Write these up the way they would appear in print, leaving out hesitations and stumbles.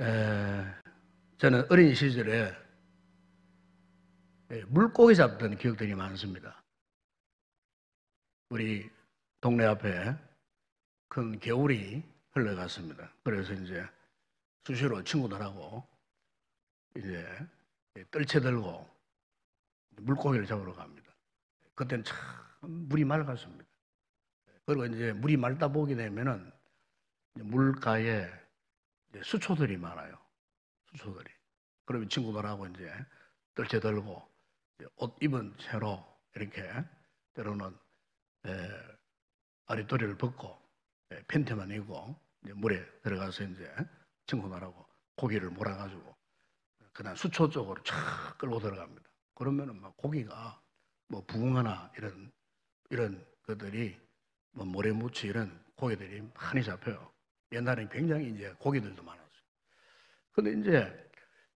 에, 저는 어린 시절에 물고기 잡던 기억들이 많습니다. 우리 동네 앞에 큰 개울이 흘러갔습니다. 그래서 이제 수시로 친구들하고 이제 뜰채 들고 물고기를 잡으러 갑니다. 그때는 참 물이 맑았습니다. 그리고 이제 물이 맑다 보게 되면은 물가에 이제 수초들이 많아요. 수초들이. 그러면 친구들하고 이제 뜰채 들고 옷 입은 채로 이렇게 때로는 아랫도리를 벗고 팬티만 입고 이제 물에 들어가서 이제 친구들하고 고기를 몰아가지고 그다음 수초 쪽으로 쫙 끌고 들어갑니다. 그러면은 막 고기가 뭐 붕어나 이런 것들이 뭐 모래무치 이런 고기들이 많이 잡혀요. 옛날에는 굉장히 이제 고기들도 많았어요. 근데 이제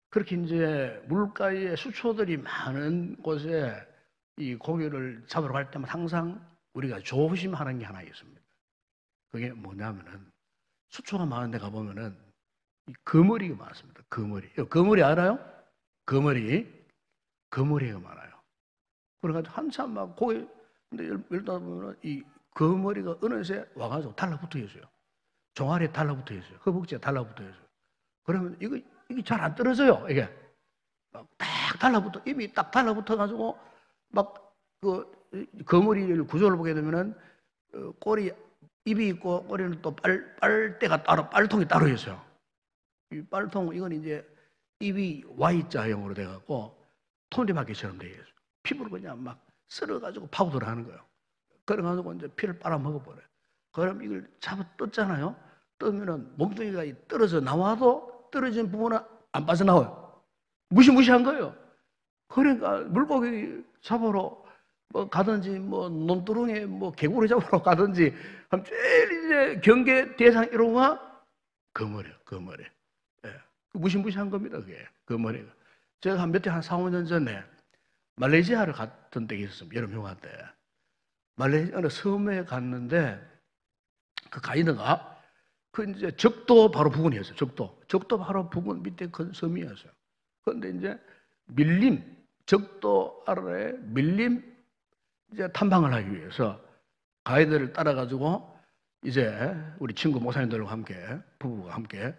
그렇게 이제 물가에 수초들이 많은 곳에 이 고기를 잡으러 갈 때만 항상 우리가 조심하는 게 하나 있습니다. 그게 뭐냐면은 수초가 많은 데 가보면은 이 거머리가 많습니다. 거머리. 거머리 알아요? 거머리가 많아요. 그래가지고 한참 막 고기, 근데 일다 보면은 이 거머리가 어느새 와가지고 달라붙어 있어요. 종아리에 달라붙어 있어요. 허벅지에 달라붙어 있어요. 그러면 이게 잘 안 떨어져요. 이게 막 딱 달라붙어, 입이 딱 달라붙어가지고 막 그 거머리를 구조를 보게 되면은 꼬리, 입이 있고 꼬리는 또 빨대가 따로, 빨통이 따로 있어요. 이 빨통, 이건 이제 입이 Y자형으로 돼갖고 톱니바퀴처럼 되어 있어요. 피부를 그냥 막 썰어가지고 파우더를 하는 거예요. 그래가지고 이제 피를 빨아먹어버려요. 그럼 이걸 잡아 떴잖아요. 뜨면은 몸뚱이가 떨어져 나와도 떨어진 부분은 안 빠져나와요. 무시무시한 거예요. 그러니까 물고기 잡으러 뭐 가든지 뭐 논두렁에 뭐 개구리 잡으러 가든지 하면 제일 이제 경계 대상 1호가 거머리예요. 거머리. 예. 무시무시한 겁니다. 그게 거머리가. 제가 한 몇 해 한 4, 5년 전에 말레이시아를 갔던 때가 있었습니다. 여름 휴가 때. 말레이시아 어느 섬에 갔는데 그 가이드가 그 이제 적도 바로 부근이었어요. 적도 바로 부근 밑에 큰 섬이었어요. 그런데 이제 적도 아래에 밀림 이제 탐방을 하기 위해서 가이드를 따라가지고 이제 우리 친구 목사님들과 함께 부부가 함께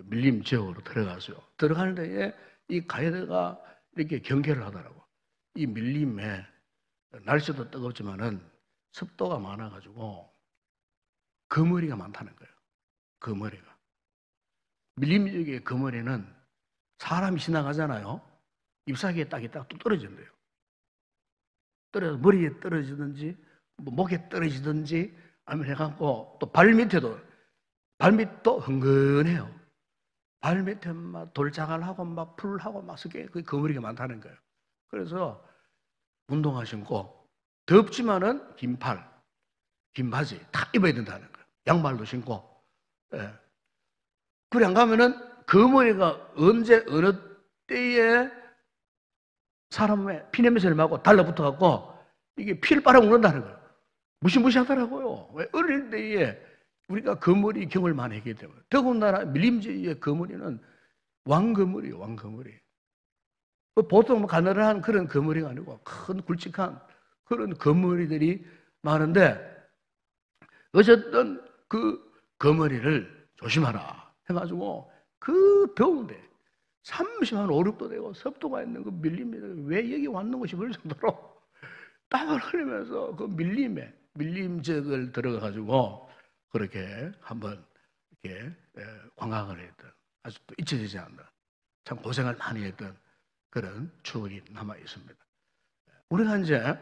밀림 지역으로 들어갔어요. 들어가는 데에 이 가이드가 이렇게 경계를 하더라고. 이 밀림에 날씨도 뜨겁지만은 습도가 많아가지고 거머리가 많다는 거예요. 거머리가. 밀림 지역의 거머리는 사람이 지나가잖아요. 잎사귀에 딱이 딱 떨어진대요. 떨어져 머리에 떨어지든지 뭐 목에 떨어지든지 아니면 해갖고 또 발밑도 흥건해요. 발밑에 막 돌자갈하고 막 풀하고 막 섞여 그 거머리가 많다는 거예요. 그래서 운동화 신고 덥지만은 긴 바지 다 입어야 된다는 거예요. 양말도 신고. 예. 그래 안 가면은 거머리가 언제 어느 때에 사람의 피냄새를 맡고 달라붙어갖고 이게 피를 빨아먹는다는 거예요. 무시무시하더라고요. 왜 어릴 때에 우리가 거머리 경험을 많이 했기 때문에. 더군다나 밀림지의 거머리는 왕거머리예요. 왕거머리. 보통 가늘한 그런 거머리가 아니고 큰 굵직한 그런 거머리들이 많은데 어쨌든 그 거머리를 조심하라 해가지고 그 더운데 30한 5, 6도 되고 습도가 있는 그 밀림에 왜 여기 왔는 것이 그럴 정도로 땀을 흘리면서 그 밀림지역을 들어가가지고 그렇게 한번 이렇게 관광을 했던 아직도 잊혀지지 않는 참 고생을 많이 했던 그런 추억이 남아 있습니다. 우리가 이제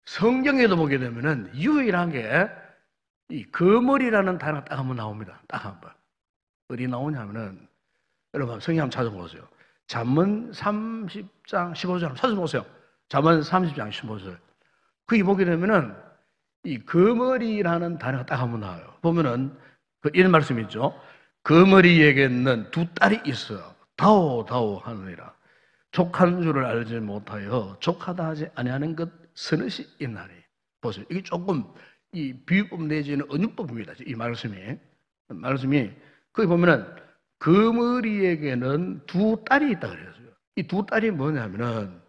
성경에도 보게 되면은 유일한 게 이 거머리라는 단어가 딱 한번 나옵니다. 딱 한 번. 어디 나오냐면은 여러분 성경 한번 찾아보세요. 잠언 30장 15절 한번 찾아보세요. 잠언 30장 15절. 거기 보게 되면은 이 거머리라는 단어가 딱 한번 나와요. 보면은 이런 말씀이 있죠. 거머리에게는 두 딸이 있어 다오 하느니라. 족한 줄을 알지 못하여 족하다 하지 아니하는 것 서너시 있나니. 보세요. 이게 조금 이 비유법 내지는 은유법입니다. 이 말씀이 거기 보면은 그 머리에게는 두 딸이 있다 그랬어요. 이 두 딸이 뭐냐면은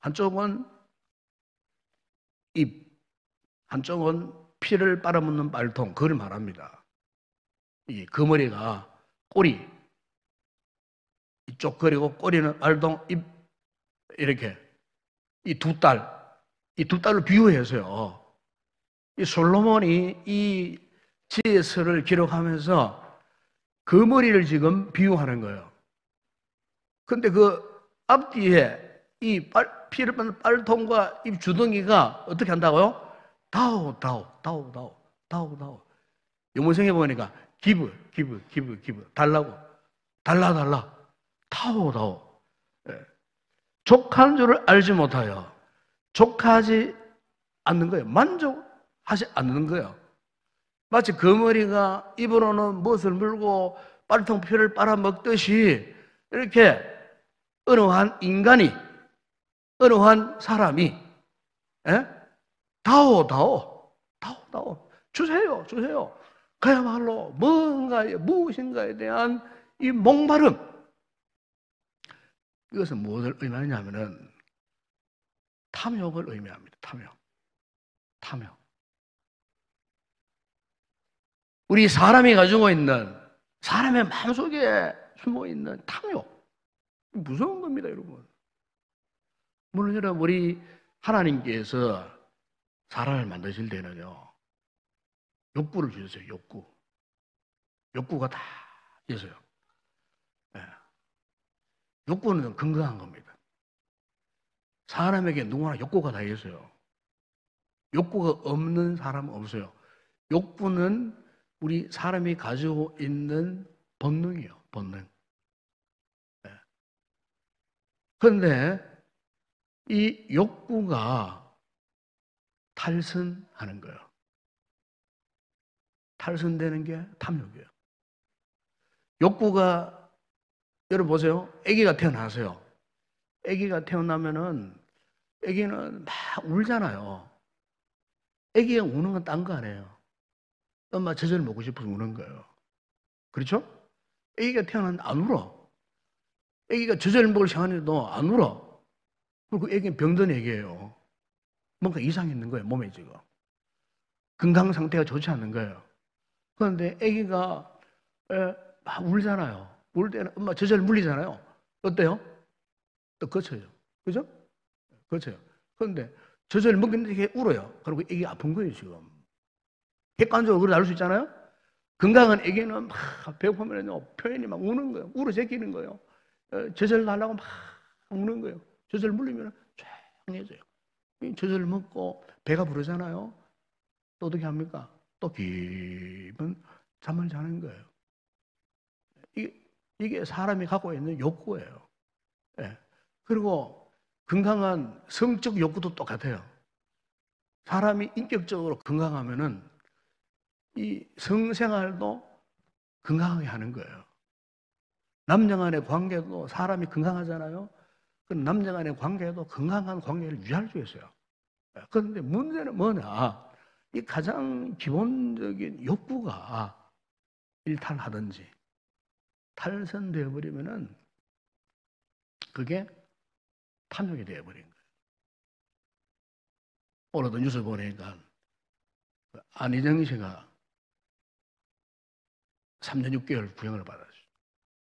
한쪽은 입, 한쪽은 피를 빨아먹는 빨통, 그걸 말합니다. 이 그 머리가 꼬리, 이쪽 그리고 꼬리는 빨통, 입 이렇게 이 두 딸을 비유해서요. 이 솔로몬이 이 지혜서를 기록하면서 그 머리를 지금 비유하는 거예요. 근데 그 앞뒤에 이 피를 빻는 빨통과 입 주둥이가 어떻게 한다고요? 다오, 다오, 다오, 다오, 다오, 다오. 영문성에 보니까 give, 달라고. 달라, 달라. 다오, 다오. 예. 족한 줄을 알지 못하여 족하지 않는 거예요. 만족하지 않는 거예요. 마치 그 머리가 입으로는 무엇을 물고 빨통 피를 빨아먹듯이 이렇게 어느 한 인간이, 어느 한 사람이, 예? 다오, 다오, 다오, 다오. 주세요, 주세요. 그야말로 무엇인가에 대한 이 목마름. 이것은 무엇을 의미하냐면은 탐욕을 의미합니다. 탐욕. 우리 사람이 가지고 있는, 사람의 마음속에 숨어 있는 탐욕. 무서운 겁니다, 여러분. 물론 여러분, 우리 하나님께서 사람을 만드실 때는요, 욕구를 주셨어요, 욕구. 욕구가 다 있어요. 네. 욕구는 건강한 겁니다. 사람에게 누구나 욕구가 다 있어요. 욕구가 없는 사람은 없어요. 욕구는 우리 사람이 가지고 있는 본능이에요, 본능. 네. 그런데 이 욕구가 탈선하는 거예요. 탈선되는 게 탐욕이에요. 욕구가, 여러분 보세요. 아기가 태어나세요. 아기가 태어나면은 아기는 막 울잖아요. 아기가 우는 건 딴 거 아니에요. 엄마 젖을 먹고 싶어서 우는 거예요. 그렇죠? 아기가 태어나면 안 울어. 아기가 젖을 먹을 시간에도 안 울어. 그리고 아기는 병든 아기예요. 뭔가 이상이 있는 거예요, 몸에 지금. 건강 상태가 좋지 않은 거예요. 그런데 아기가 막 울잖아요. 울 때는 엄마 젖을 물리잖아요. 어때요? 또 거쳐요. 그죠? 거쳐요. 그런데 젖을 먹는데 이게 울어요. 그리고 이게 아픈 거예요, 지금. 객관적으로 그걸 알 수 있잖아요? 건강한 애기는 막 배고프면 표현이 막 우는 거예요. 울어 제끼는 거예요. 젖을 달라고 막 우는 거예요. 젖을 물리면 조용해져요. 젖을 먹고 배가 부르잖아요. 또 어떻게 합니까? 또 깊은 잠을 자는 거예요. 이게 사람이 갖고 있는 욕구예요. 예. 그리고 건강한 성적 욕구도 똑같아요. 사람이 인격적으로 건강하면은 이 성생활도 건강하게 하는 거예요. 남녀 간의 관계도 사람이 건강하잖아요. 그 남녀 간의 관계도 건강한 관계를 유지할 수 있어요. 그런데 문제는 뭐냐? 이 가장 기본적인 욕구가 일탈하든지 탈선되어 버리면은 그게 탐욕이 되어 버린 거예요. 오늘도 뉴스 보니까 안희정 씨가 3년 6개월 구형을 받았어요.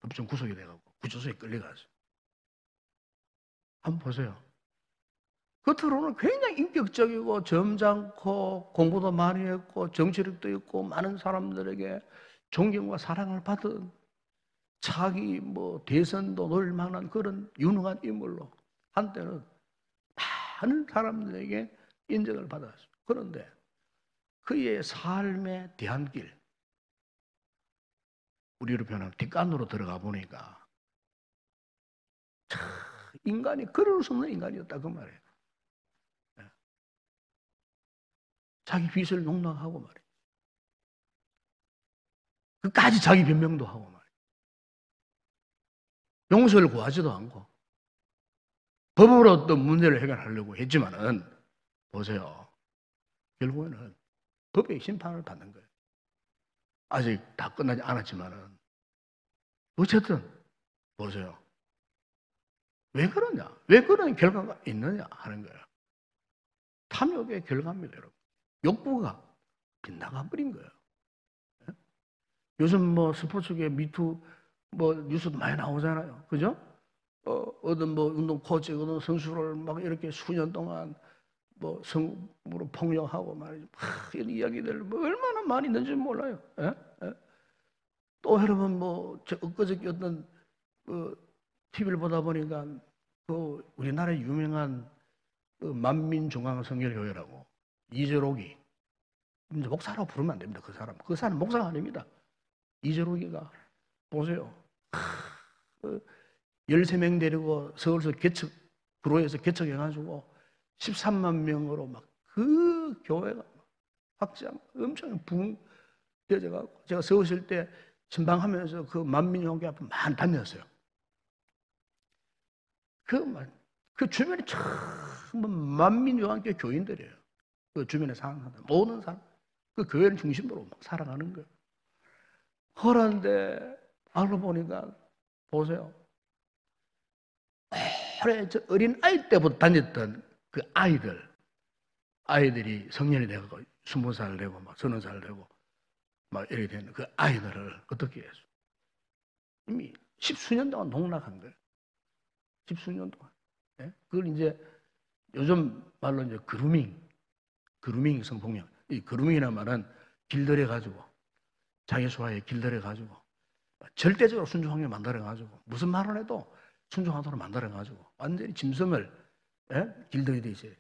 법정 구속이 돼가지고 구치소에 끌려갔어요. 한번 보세요. 겉으로는 굉장히 인격적이고 점잖고 공부도 많이 했고 정치력도 있고 많은 사람들에게 존경과 사랑을 받은 자기 대선도 노릴 만한 그런 유능한 인물로 한때는 많은 사람들에게 인정을 받았어요. 그런데 그의 삶의 대안길, 우리로 표현하면 뒷간으로 들어가 보니까 인간이 그럴 수 없는 인간이었다 그 말이에요. 자기 빚을 농락하고 말이에요. 끝까지 자기 변명도 하고 말이에요. 용서를 구하지도 않고 법으로 어떤 문제를 해결하려고 했지만은 보세요. 결국에는 법의 심판을 받는 거예요. 아직 다 끝나지 않았지만은 어쨌든 보세요. 왜 그러냐? 왜 그런 결과가 있느냐 하는 거예요. 탐욕의 결과입니다, 여러분. 욕구가 빗나가 버린 거예요. 요즘 뭐 스포츠계 미투 뭐 뉴스도 많이 나오잖아요. 그죠? 어떤 뭐 운동 코치, 어떤 선수를 막 이렇게 수년 동안 뭐 성으로 폭력하고 말이죠. 이런 이야기들 뭐 얼마나 많이 있는지 몰라요. 예? 예? 또 여러분 뭐 엊그저께 어떤 TV를 보다 보니까 그 우리나라의 유명한 그 만민중앙선결교회라고 이재록이 이제 목사라고 부르면 안 됩니다. 그 사람 목사가 아닙니다. 이재록이가 보세요. 13명 데리고 서울서 구로에서 개척해가지고 13만 명으로 막 그 교회가 확장 엄청 붕대져가고 제가 서울 있을 때 신방하면서 그 만민교회 앞에 많이 다녔어요. 그 주변에 전부 만민교회 교인들이에요. 그 주변에 사는 사람, 모든 사람, 그 교회를 중심으로 막 살아가는 거예요. 그런데 알고 보니까 보세요. 오래 어린 아이 때부터 다녔던 그 아이들이 성년이 되고 20살 되고 막 30살 되고 막 이렇게 되는 그 아이들을 어떻게 해서 이미 10수년 동안 농락한 거예요. 10수년 동안. 네? 그걸 이제 요즘 말로 이제 그루밍 성폭력. 이 그루밍이라는 말은 길들여가지고 자기 소화에 길들여가지고 절대적으로 순종하게 만들어가지고 무슨 말을 해도 순종하도록 만들어가지고 완전히 짐승을 길들이듯이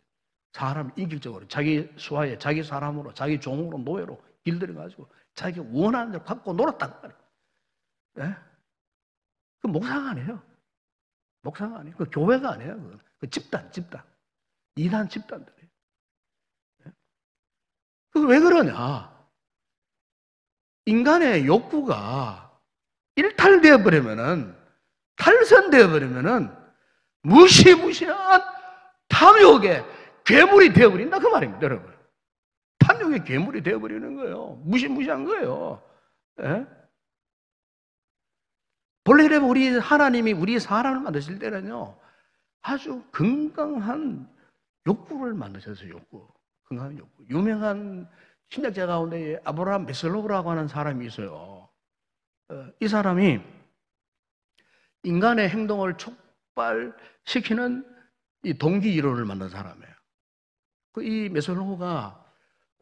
사람 인격적으로 자기 소화에 자기 사람으로 자기 종으로 노예로 길들여가지고 자기가 원하는 대로 갖고 놀았단 말이에요. 예? 그 목사가 아니에요. 목사가 아니에요. 그 교회가 아니에요. 그 집단. 이단 집단들이에요. 예? 그 왜 그러냐? 인간의 욕구가 일탈되어 버리면은 탈선되어 버리면은 무시무시한 탐욕의 괴물이 되어버린다 그 말입니다, 여러분. 탐욕의 괴물이 되어버리는 거예요. 무시무시한 거예요. 예? 본래 우리 하나님이 우리 사람을 만드실 때는요 아주 건강한 욕구를 만드셨어요. 건강한 욕구. 유명한 신약자 가운데 아브라함 메슬로우라고 하는 사람이 있어요. 이 사람이 인간의 행동을 촉발시키는 이 동기 이론을 만든 사람이에요. 이 메슬로우가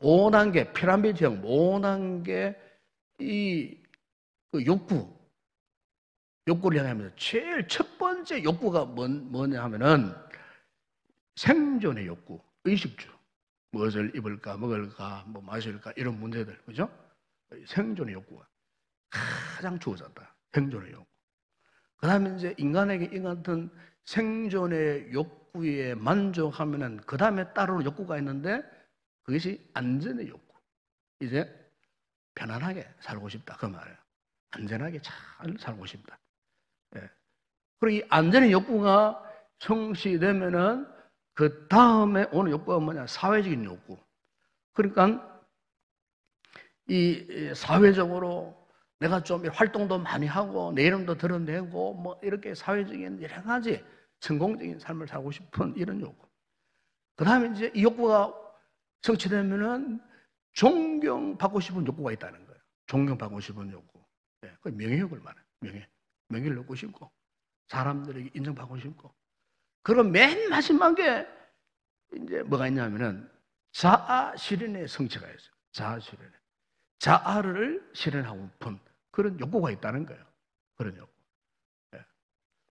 5단계 피라미드형 5단계 그 욕구를 향하면서 제일 첫 번째 욕구가 뭐냐 하면은 생존의 욕구, 의식주. 무엇을 입을까, 먹을까, 뭐 마실까 이런 문제들, 그죠? 생존의 욕구가 가장 주어졌다. 생존의 욕구. 그 다음에 이제 인간에게 이 같은 생존의 욕구에 만족하면은 그 다음에 따르는 욕구가 있는데 그것이 안전의 욕구. 이제 편안하게 살고 싶다 그 말이에요. 안전하게 잘 살고 싶다. 예. 그리고 이 안전의 욕구가 성취되면은 그 다음에 오는 욕구가 뭐냐? 사회적인 욕구. 그러니까 이 사회적으로 내가 좀 활동도 많이 하고 내 이름도 드러내고 뭐 이렇게 사회적인 여러 가지 성공적인 삶을 살고 싶은 이런 욕구. 그 다음에 이제 이 욕구가 성취되면은 존경받고 싶은 욕구가 있다는 거예요. 존경받고 싶은 욕구. 네, 그 명예욕을 말해요. 명예를 얻고 싶고 사람들에게 인정받고 싶고. 그럼 맨 마지막에 이제 뭐가 있냐면은 자아 실현의 성취가 있어요. 자아 실현. 자아를 실현하고 싶은 그런 욕구가 있다는 거예요. 그런 욕구. 네.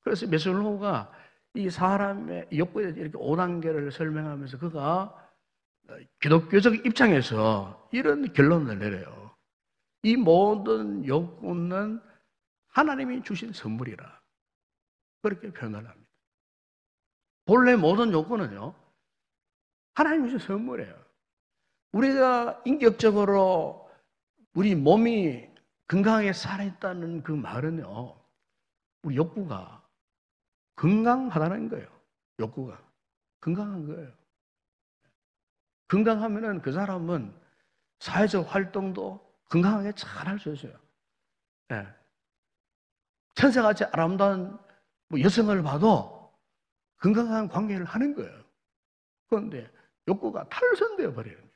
그래서 메슬로우가 이 사람의 욕구에 이렇게 5단계를 설명하면서 그가 기독교적 입장에서 이런 결론을 내려요. 이 모든 욕구는 하나님이 주신 선물이라. 그렇게 표현을 합니다. 본래 모든 욕구는요, 하나님이 주신 선물이에요. 우리가 인격적으로 우리 몸이 건강하게 살아있다는 그 말은요, 우리 욕구가 건강하다는 거예요. 욕구가. 건강한 거예요. 건강하면은 그 사람은 사회적 활동도 건강하게 잘 할 수 있어요. 네. 천사같이 아름다운 여성을 봐도 건강한 관계를 하는 거예요. 그런데 욕구가 탈선되어 버리는 거예요.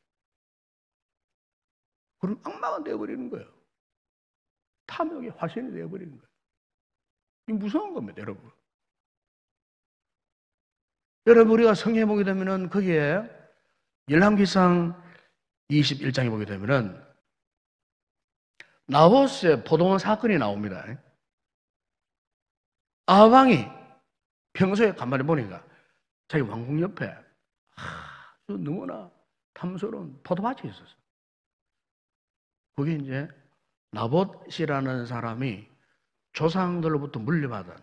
그럼 악마가 되어버리는 거예요. 탐욕의 화신이 되어버리는 거예요. 이 무서운 겁니다, 여러분. 여러분, 우리가 성경에 보게 되면은 거기에 열왕기상 21장에 보게 되면은 나봇의 포도원 사건이 나옵니다. 아합왕이 평소에 가만히 보니까 자기 왕궁 옆에 아주 너무나 탐스러운 포도밭이 있었어요. 그게 이제 나봇이라는 사람이 조상들로부터 물려받은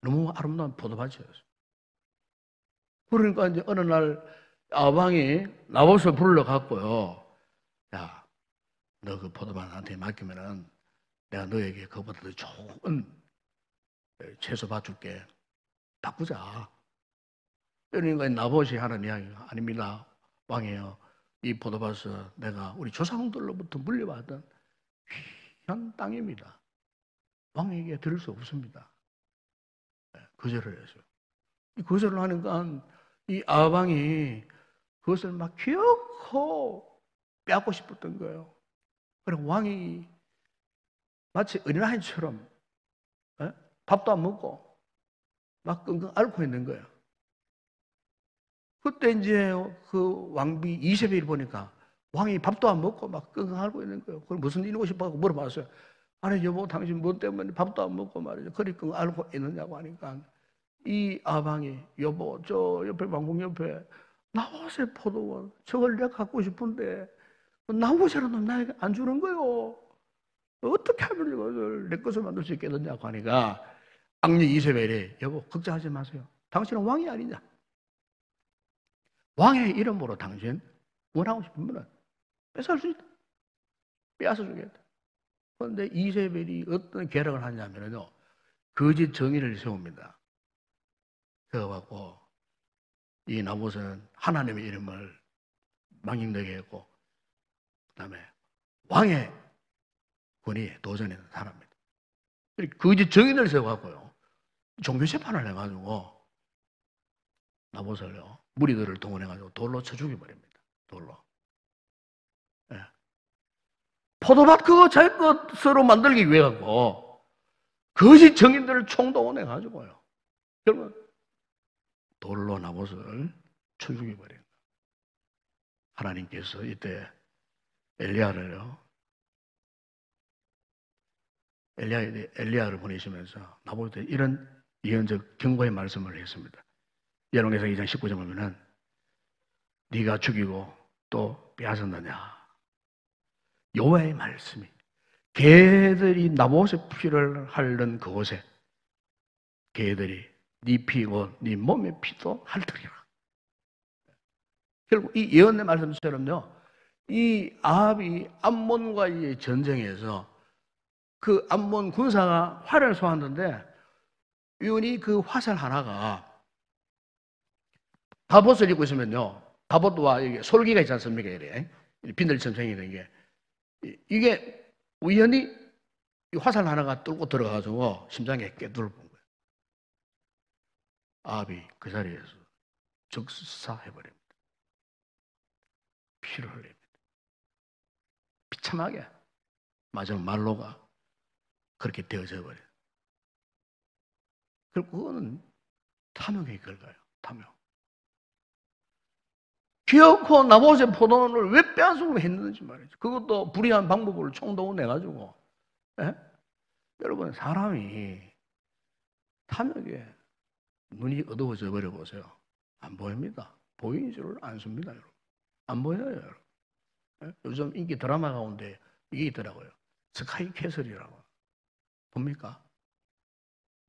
너무 아름다운 포도밭이었어요. 그러니까 이제 어느 날 아합왕이 나봇을 불러갖고요. 야, 너 그 포도밭 나한테 맡기면은 내가 너에게 그보다 더 좋은 채소 밭줄게. 바꾸자. 그러니까 나봇이 하는 이야기가 아닙니다. 왕이에요. 이 포도밭은 내가 우리 조상들로부터 물려받은 귀한 땅입니다. 왕에게 들을 수 없습니다. 거절을 했어요. 이 거절을 하니까 이 아합왕이 그것을 막 기어코 빼앗고 싶었던 거예요. 그래서 왕이 마치 어린아이처럼 밥도 안 먹고 막 끙끙 앓고 있는 거예요. 그때 이제 그 왕비 이세벨이 보니까 왕이 밥도 안 먹고 막 끙끙 앓고 있는 거예요. 그걸 무슨 일이고 싶어하고 물어봤어요. 아니 여보, 당신 뭐 때문에 밥도 안 먹고 말이죠. 그리 끙끙 앓고 있느냐고 하니까 이 아방이 여보, 저 옆에 왕궁 옆에 나봇의 포도원 저걸 내가 갖고 싶은데 나봇이라도 나에게 안 주는 거요. 어떻게 하면 이것을 내 것을 만들 수 있겠느냐고 하니까 악녀 이세벨이 여보, 걱정하지 마세요. 당신은 왕이 아니냐. 왕의 이름으로 당신 원하고 싶으면 뺏을 수 있다. 빼앗아 주겠다. 그런데 이세벨이 어떤 계략을 하냐면요, 거짓 정의를 세웁니다. 그래갖고 이 나봇은 하나님의 이름을 망령되게 했고, 그 다음에 왕의 권위에 도전하는 사람입니다. 거짓 정의를 세워갖고요, 종교 재판을 해가지고 나봇을요, 무리들을 동원해가지고 돌로 쳐 죽여버립니다. 돌로. 예. 포도밭 그거 자기 것으로 만들기 위해 갖고 거짓 정인들을 총동원해가지고요, 결국 돌로 나봇을 쳐 죽여버린 거예요. 하나님께서 이때 엘리야를 보내시면서 나봇에 이런 예언적 경고의 말씀을 했습니다. 열왕기상 2장 19절 보면은 네가 죽이고 또 빼앗았느냐. 여호와의 말씀이 개들이 나봇의 피를 핥는 그곳에 개들이 네 피고 네 몸의 피도 핥으리라. 결국 이 예언의 말씀처럼요, 이 아합이 암몬과의 전쟁에서 그 암몬 군사가 활을 쏘았는데 우연히 그 화살 하나가 갑옷을 입고 있으면요, 갑옷과 이게 솔기가 있지 않습니까? 이래 비늘처럼 생기는 게, 이게 우연히 이 화살 하나가 뚫고 들어가가지고 심장에 꿰뚫어 본 거예요. 아합이 그 자리에서 적사해버립니다. 피를 흘립니다. 비참하게 마지막 말로가 그렇게 되어져 버려요. 그리고 그거는 탐욕의 결과예요. 탐욕. 기어코 나봇의 포도원을 왜 빼앗으려고 했는지 말이죠. 그것도 불의한 방법으로 총동원해가지고. 예? 여러분, 사람이 탐욕에 눈이 어두워져 버려 보세요. 안 보입니다. 보이는 줄을 안 씁니다, 여러분. 안 보여요, 여러분. 예? 요즘 인기 드라마 가운데 이게 있더라고요. 스카이 캐슬이라고. 봅니까?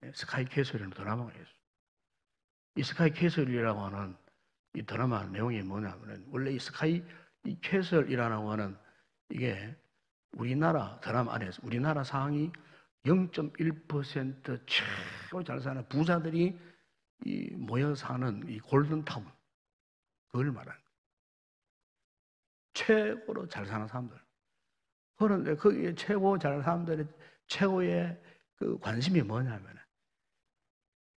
예? 스카이 캐슬이라는 드라마가 있어요. 이 스카이 캐슬이라고 하는 이 드라마 내용이 뭐냐면, 원래 이 스카이 이 캐슬이라는 거는 이게 우리나라 드라마 안에서 우리나라 상위 0.1% 최고 잘 사는 부자들이 이 모여 사는 이 골든타운, 그걸 말하는 거예요. 최고로 잘 사는 사람들. 그런데 거기에 최고 잘 사는 사람들의 최고의 그 관심이 뭐냐면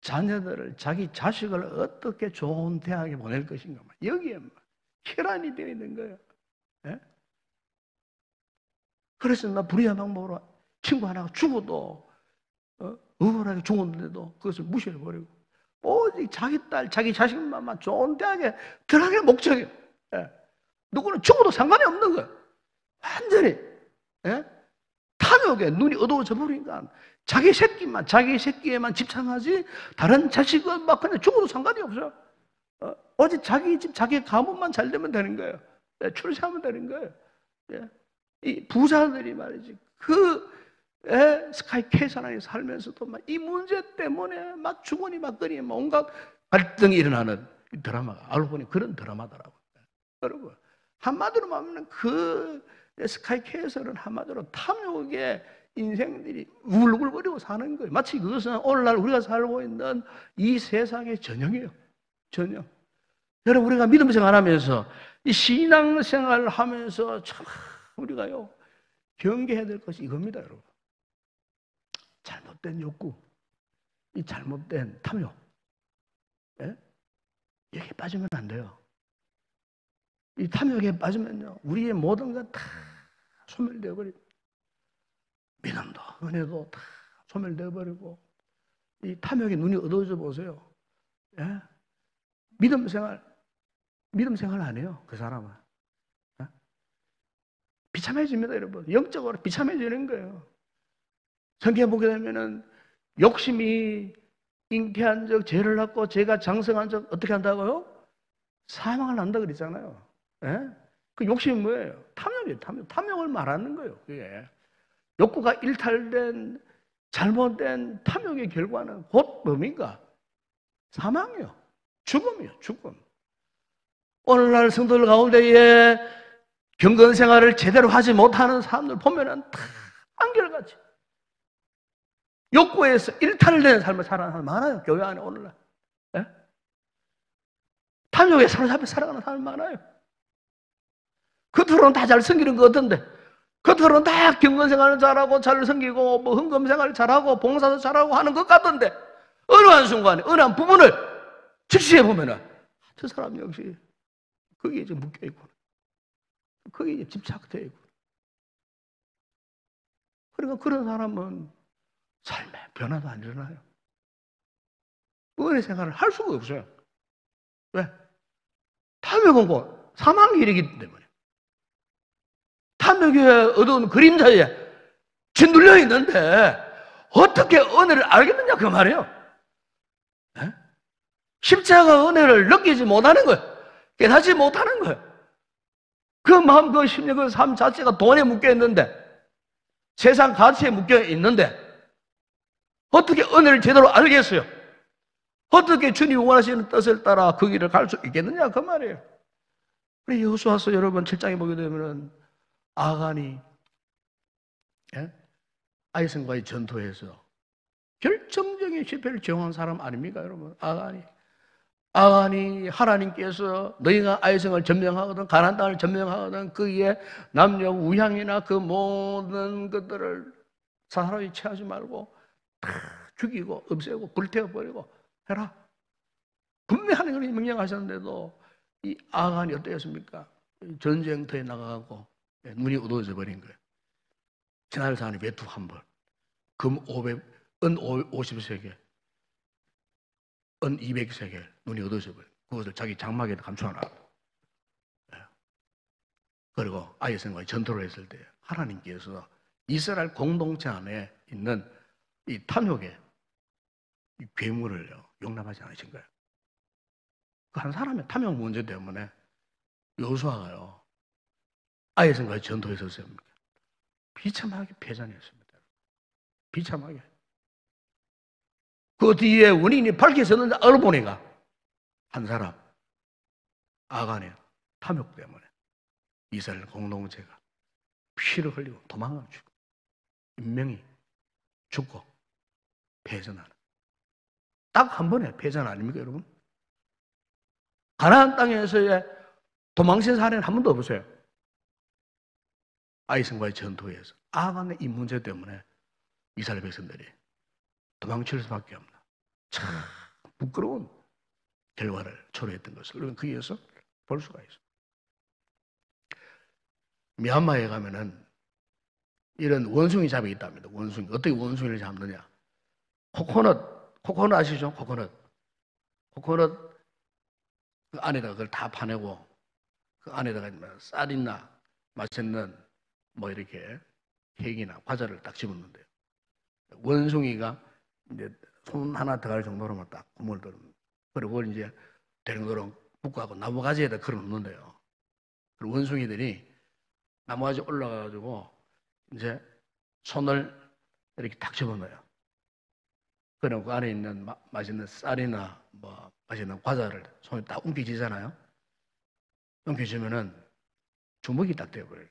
자녀들을, 자기 자식을 어떻게 좋은 대학에 보낼 것인가, 여기에 혈안이 되어 있는 거예요. 예? 그래서 나 불의야망먹으로 친구 하나가 죽어도 억울하게 죽었는데도 그것을 무시해버리고 오직 자기 딸, 자기 자식만 좋은 대학에 들어가게 목적이에요. 예? 누구는 죽어도 상관이 없는 거예요. 완전히 예? 탐욕에 눈이 어두워져 버리니까 자기 새끼만, 자기 새끼에만 집착하지 다른 자식은 막 그냥 죽어도 상관이 없어요. 오직 자기 집, 자기 가문만 잘 되면 되는 거예요. 예? 출세하면 되는 거예요. 예? 이 부자들이 말이지 스카이 계산하에 살면서도 막 이 문제 때문에 막 주거니 막거니 온갖 갈등이 일어나는 드라마가 알고 보니 그런 드라마더라고요. 여러분 한마디로 말하면 그 스카이 계산은 한마디로 탐욕의 인생들이 울글거리고 사는 거예요. 마치 그것은 오늘날 우리가 살고 있는 이 세상의 전형이에요. 전형. 여러분 우리가 믿음 생활하면서 이 신앙 생활을 하면서 참 우리가요 경계해야 될 것이 이겁니다, 여러분. 잘못된 욕구, 이 잘못된 탐욕, 예? 여기에 빠지면 안 돼요. 이 탐욕에 빠지면요 우리의 모든 것 다 소멸되어 버립니다. 믿음도 은혜도 다 소멸되어 버리고 이 탐욕에 눈이 어두워져 보세요. 예? 믿음 생활 안 해요, 그 사람은. 예? 비참해집니다, 여러분. 영적으로 비참해지는 거예요. 성경에 보게 되면은 욕심이 잉태한 적, 죄를 낳고 죄가 장성한 적 어떻게 한다고요? 사망을 난다 그랬잖아요. 예? 그 욕심이 뭐예요? 탐욕이에요, 탐욕. 탐욕을 말하는 거예요, 그게. 욕구가 일탈된, 잘못된 탐욕의 결과는 곧 뭡니까? 사망이요. 죽음이요, 죽음. 오늘날 성도들 가운데에 경건 생활을 제대로 하지 못하는 사람들 보면은 다 한결같이 욕구에서 일탈된 삶을 살아가는 사람 많아요. 교회 안에 오늘날. 예? 탐욕에 사로잡혀 살아가는 사람 많아요. 겉으로는 다 잘 섬기는 것 같은데 겉으로는 다 경건생활을 잘하고 잘 섬기고 뭐 헌금생활을 잘하고 봉사도 잘하고 하는 것 같던데 어느 한순간에 어느 한 부분을 즉시해 보면은 저 사람 역시 거기에 이제 묶여있고 거기에 이제 집착되어 있고 그러니까 그런 사람은 삶에 변화도 안 일어나요. 은혜 생활을 할 수가 없어요. 왜? 탐욕은 곧 사망의 일이기 때문에 탐욕의 어두운 그림자에 짓눌려 있는데 어떻게 은혜를 알겠느냐 그 말이에요. 네? 십자가 은혜를 느끼지 못하는 거예요. 깨닫지 못하는 거예요. 그 마음, 그 심리, 그 삶 자체가 돈에 묶여 있는데 세상 가치에 묶여 있는데 어떻게 은혜를 제대로 알겠어요? 어떻게 주님이 원하시는 뜻을 따라 그 길을 갈 수 있겠느냐 그 말이에요. 우리 여호수아서 여러분 7장에 보게 되면은 아간이 아이성과의 전투에서 결정적인 실패를 경험한 사람 아닙니까 여러분? 아간이 하나님께서 너희가 아이성을 점령하거든 가나안 땅을 점령하거든 거기에 남녀 우향이나 그 모든 것들을 사사로이 취하지 말고 다 죽이고 없애고 불태워버리고 해라. 분명히 하나님이 명령하셨는데도 이 아간이 어떠했습니까? 전쟁터에 나가고 눈이 어두워져 버린 거예요. 지날 사안이 외투 한 벌, 금 500, 은 50세겔, 은 200세겔, 눈이 어두워져 버린 그것을 자기 장막에 감춰놔. 그리고 아이성과의 전투를 했을 때 하나님께서 이스라엘 공동체 안에 있는 이 탐욕의 이 괴물을 용납하지 않으신 거예요. 그 한 사람의 탐욕 문제 때문에 여호수아가요 아이성과의 전투에 있었습니다. 비참하게 패전했습니다. 비참하게. 그 뒤에 원인이 밝혀졌는데 알아보니까 한 사람 아간의 탐욕 때문에 이스라엘 공동체가 피를 흘리고 도망가고 죽고 인명이 죽고 패전하는 딱 한 번에 패전 아닙니까 여러분? 가나안 땅에서의 도망친 사례는 한 번도 없어요. 아이성과의 전투에서 아간의 이 문제 때문에 이스라엘 백성들이 도망칠 수밖에 없는 참 부끄러운 결과를 초래했던 것을 우리는 거기에서 볼 수가 있어요. 미얀마에 가면은 이런 원숭이 잡이 있답니다. 원숭이. 어떻게 원숭이를 잡느냐? 코코넛 아시죠? 코코넛 그 안에다가 그걸 다 파내고 그 안에다가 쌀이나 맛있는 뭐 이렇게 케이크나 과자를 딱 집었는데요. 원숭이가 이제 손 하나 들어갈 정도로만 딱 구멍을 뚫는. 그리고 그걸 이제 대령도령 북하고 나무가지에다 걸어놓는데요. 그리고 원숭이들이 나무가지 올라가가지고 이제 손을 이렇게 탁 집어넣어요. 그럼 그 안에 있는 맛있는 쌀이나 뭐 맛있는 과자를 손에 딱 움켜쥐잖아요. 움켜쥐면은 주먹이 딱 되어버려요.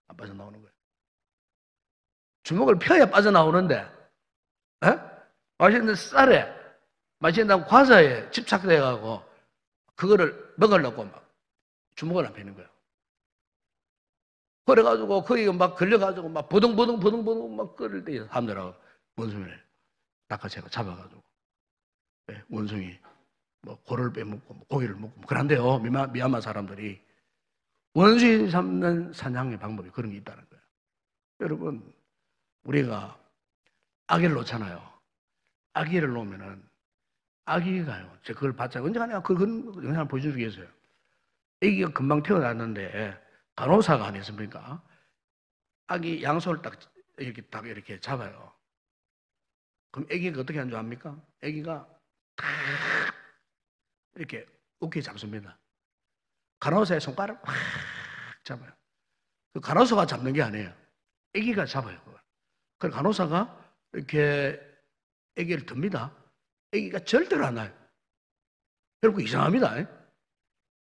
안 빠져나오는 거예요. 주먹을 펴야 빠져나오는데, 에? 맛있는 쌀에, 맛있는 과자에 집착돼가고, 그거를 먹으려고 막 주먹을 안 펴는 거예요. 그래가지고, 거기 막 걸려가지고, 막 버둥버둥 막 끓을 때, 사람들하고 원숭이를 낚아채가 잡아가지고, 네, 원숭이, 뭐, 고를 빼먹고, 뭐 고기를 먹고, 그런데요, 미얀마 사람들이 원숭이 잡는 사냥의 방법이 그런 게 있다는 거예요. 여러분, 우리가 아기를 놓잖아요. 아기를 놓으면은 아기가요. 제가 그걸 봤자 언제 가냐 그런 영상을 보여주겠어요. 아기가 금방 태어났는데 간호사가 아니었습니까? 아기 양손을 딱 이렇게 잡아요. 그럼 아기가 어떻게 하는 줄 압니까? 아기가 탁 이렇게 어깨에 잡습니다. 간호사의 손가락을 확 잡아요. 그 간호사가 잡는 게 아니에요. 아기가 잡아요. 그걸 간호사가 이렇게 아기를 듭니다. 아기가 절대로 안 나요. 여러분 이상합니다.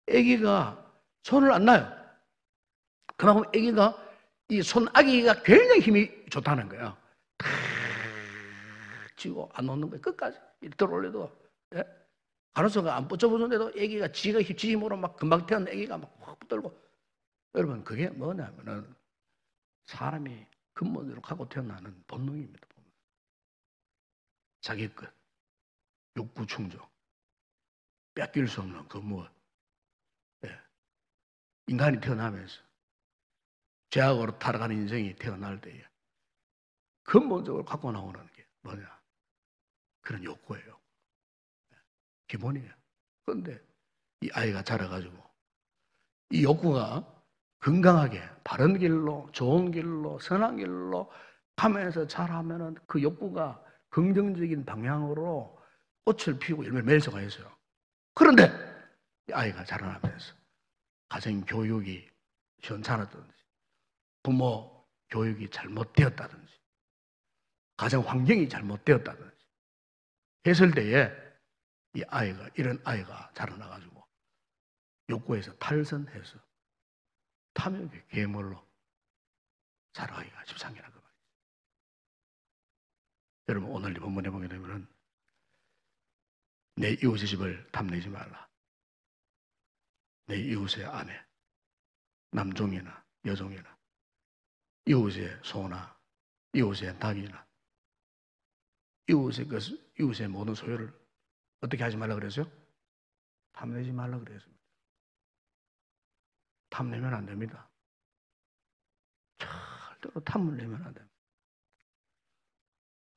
아기가 손을 안 놔요. 그만큼 아기가 아기가 굉장히 힘이 좋다는 거예요. 탁 쥐고 안 놓는 거예요. 끝까지 들어올려도. 예? 간호사가 안 붙여보는데도 아기가 지 힘으로 막 금방 태어난 아기가 막 확 붙들고. 여러분 그게 뭐냐면은 사람이 근본으로 갖고 태어나는 본능입니다. 자기 것, 욕구 충족, 뺏길 수 없는 그 무엇. 예. 인간이 태어나면서 죄악으로 타락하는 인생이 태어날 때에 근본적으로 갖고 나오는 게 뭐냐? 그런 욕구예요. 기본이에요. 그런데 이 아이가 자라가지고 이 욕구가 건강하게 바른 길로, 좋은 길로, 선한 길로 가면서 자라면은 그 욕구가 긍정적인 방향으로 꽃을 피우고 열매를 맺을 수가 있어요. 그런데 이 아이가 자라나면서 가정 교육이 시원찮았든지 부모 교육이 잘못되었다든지 가정 환경이 잘못되었다든지 했을 때에 이런 아이가 자라나가지고 욕구에서 탈선해서 탐욕의 괴물로 자라가기가 십상이라는 그 말이죠. 여러분 오늘 이 본문에 보게 되면은 내 이웃의 집을 탐내지 말라. 내 이웃의 아내, 남종이나 여종이나 이웃의 소나 이웃의 닭이나 이웃의 모든 소유를 어떻게 하지 말라 그랬어요? 탐내지 말라 그랬습니다. 탐내면 안 됩니다. 절대로 탐을 내면 안 됩니다.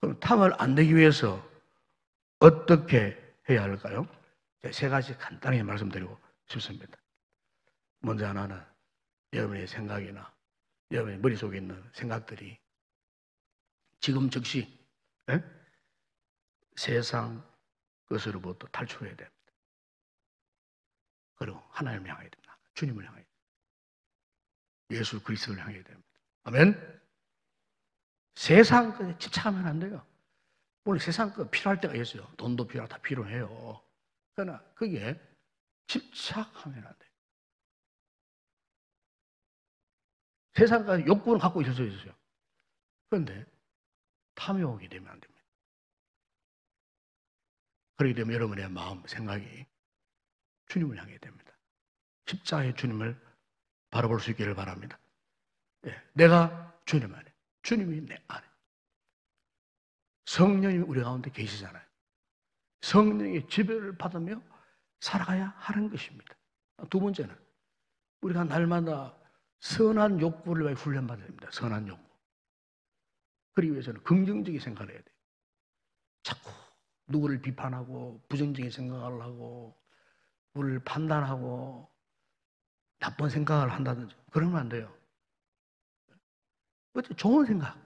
그럼 탐을 안 내기 위해서 어떻게 해야 할까요? 세 가지 간단하게 말씀드리고 싶습니다. 먼저 하나는 여러분의 생각이나 여러분의 머릿속에 있는 생각들이 지금 즉시 세상 것으로부터 탈출해야 됩니다. 그리고 하나님을 향해야 됩니다. 주님을 향해야 됩니다. 예수 그리스도를 향해야 됩니다. 아멘. 세상 것에 집착하면 안 돼요. 물론 세상 것 필요할 때가 있어요. 돈도 필요하고 다 필요해요. 그러나 그게 집착하면 안 돼요. 세상과 욕구는 갖고 있을 수 있어요. 그런데 탐욕이 되면 안 됩니다. 그렇기 때문에 여러분의 마음, 생각이 주님을 향해야 됩니다. 십자가의 주님을 바라볼 수 있기를 바랍니다. 예, 내가 주님 안에, 주님이 내 안에. 성령이 우리 가운데 계시잖아요. 성령의 지배를 받으며 살아가야 하는 것입니다. 두 번째는 우리가 날마다 선한 욕구를 위해 훈련받아야 됩니다. 선한 욕구. 그러기 위해서는 긍정적인 생각을 해야 돼요. 자꾸 누구를 비판하고 부정적인 생각을 하고 누구를 판단하고 나쁜 생각을 한다든지 그러면 안 돼요. 좋은 생각,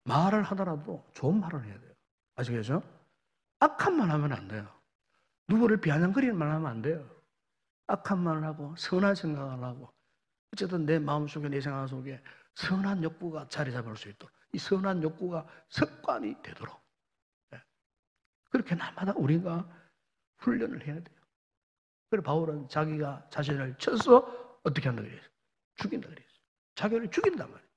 말을 하더라도 좋은 말을 해야 돼요. 아시겠죠? 악한 말 하면 안 돼요. 누구를 비아냥거리는 말 하면 안 돼요. 악한 말을 하고 선한 생각을 하고 어쨌든 내 마음속에 내 생각 속에 선한 욕구가 자리 잡을 수 있도록 이 선한 욕구가 습관이 되도록 그렇게 날마다 우리가 훈련을 해야 돼요. 그래서 바울은 자기가 자신을 쳐서 어떻게 한다 그랬어요? 죽인다 그랬어요. 자기를 죽인단 말이에요.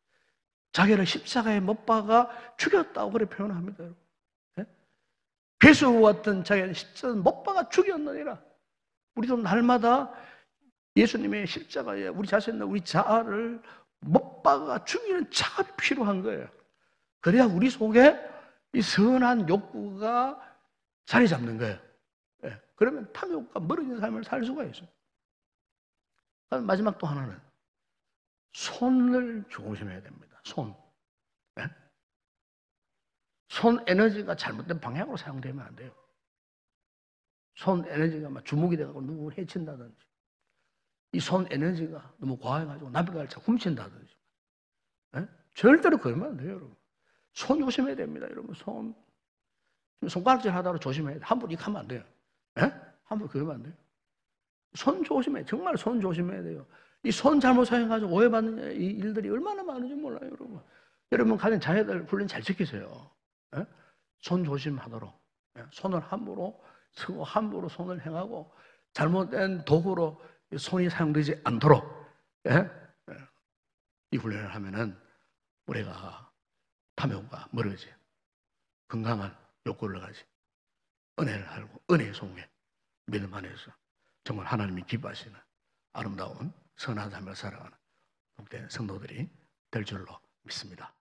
자기를 십자가에 못 박아 죽였다고 그렇게 표현합니다. 여러분. 괴수와 같은 자기를 십자가에 못 박아 죽였느니라. 우리도 날마다 예수님의 십자가에 우리 자신을 우리 자아를 못 박아 죽이는 작업이 필요한 거예요. 그래야 우리 속에 이 선한 욕구가 자리 잡는 거예요. 그러면 탐욕과 멀어진 삶을 살 수가 있어요. 마지막 또 하나는 손을 조심해야 됩니다. 손. 손 에너지가 잘못된 방향으로 사용되면 안 돼요. 손 에너지가 막 주먹이 돼가지고 누구를 해친다든지 이 손 에너지가 너무 과해가지고 남의 걸 훔친다든지 절대로 그러면 안 돼요, 여러분. 손 조심해야 됩니다, 여러분. 손가락질 하다가 조심해야 돼요. 함부로 이렇게 하면 안 돼요. 함부로 그러면 안 돼요. 손 조심해야 돼요. 정말 손 조심해야 돼요. 이 손 잘못 사용해가지고 오해받는 이 일들이 얼마나 많은지 몰라요, 여러분. 여러분 가진 자녀들 훈련 잘 지키세요. 손 조심하도록. 손을 함부로 쓰고 함부로 손을 행하고 잘못된 도구로 손이 사용되지 않도록 이 훈련을 하면은 우리가 탐욕과 멀어지 건강한 욕구를 가지 은혜를 알고 은혜 속에 믿음 안에서 정말 하나님이 기뻐하시는 아름다운 선한 삶을 살아가는 복된 성도들이 될 줄로 믿습니다.